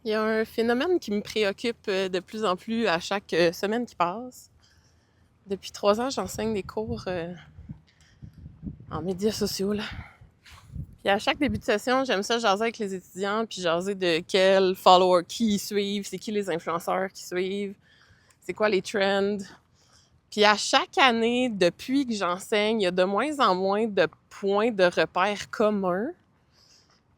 Il y a un phénomène qui me préoccupe de plus en plus à chaque semaine qui passe. Depuis 3 ans, j'enseigne des cours en médias sociaux, là. Puis à chaque début de session, j'aime ça jaser avec les étudiants, puis jaser de quels followers qui ils suivent, c'est qui les influenceurs qui suivent, c'est quoi les trends. Puis à chaque année, depuis que j'enseigne, il y a de moins en moins de points de repère communs.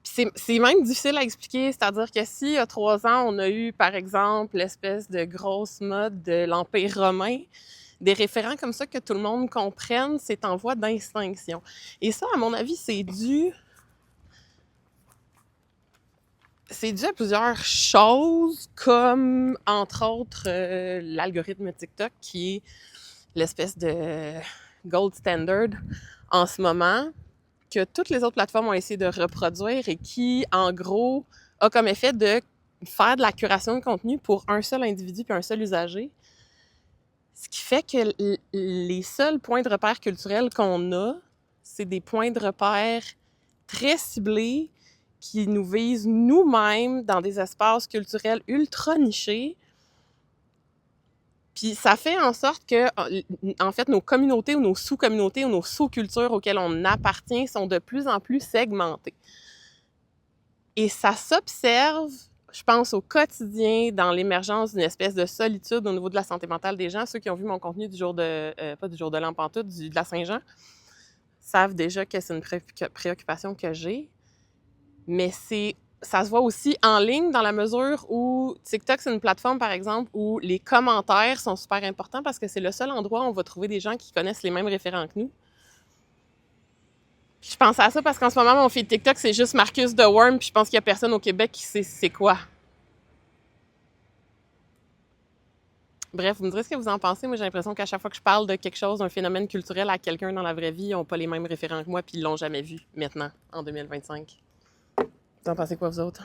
Puis c'est même difficile à expliquer, c'est-à-dire que si il y a 3 ans, on a eu, par exemple, l'espèce de grosse mode de l'Empire romain, des référents comme ça que tout le monde comprenne, c'est en voie d'extinction. Et ça, à mon avis, c'est dû à plusieurs choses, comme, entre autres, l'algorithme TikTok, qui est l'espèce de gold standard en ce moment, que toutes les autres plateformes ont essayé de reproduire et qui, en gros, a comme effet de faire de la curation de contenu pour un seul individu puis un seul usager. Ce qui fait que les seuls points de repère culturels qu'on a, c'est des points de repère très ciblés qui nous visent nous-mêmes dans des espaces culturels ultra nichés. Puis ça fait en sorte que, en fait, nos communautés ou nos sous-communautés ou nos sous-cultures auxquelles on appartient sont de plus en plus segmentées. Et ça s'observe, je pense, au quotidien dans l'émergence d'une espèce de solitude au niveau de la santé mentale des gens. Ceux qui ont vu mon contenu du jour de, pas du jour de l'an pantoute, de la Saint-Jean, savent déjà que c'est une préoccupation que j'ai. Mais ça se voit aussi en ligne dans la mesure où TikTok, c'est une plateforme, par exemple, où les commentaires sont super importants parce que c'est le seul endroit où on va trouver des gens qui connaissent les mêmes référents que nous. Puis je pense à ça parce qu'en ce moment, mon feed TikTok, c'est juste Marcus The Worm, puis je pense qu'il y a personne au Québec qui sait c'est quoi. Bref, vous me direz ce que vous en pensez. Moi, j'ai l'impression qu'à chaque fois que je parle de quelque chose, d'un phénomène culturel à quelqu'un dans la vraie vie, ils n'ont pas les mêmes référents que moi, puis ils l'ont jamais vu maintenant, en 2025. Vous en pensez quoi, vous autres?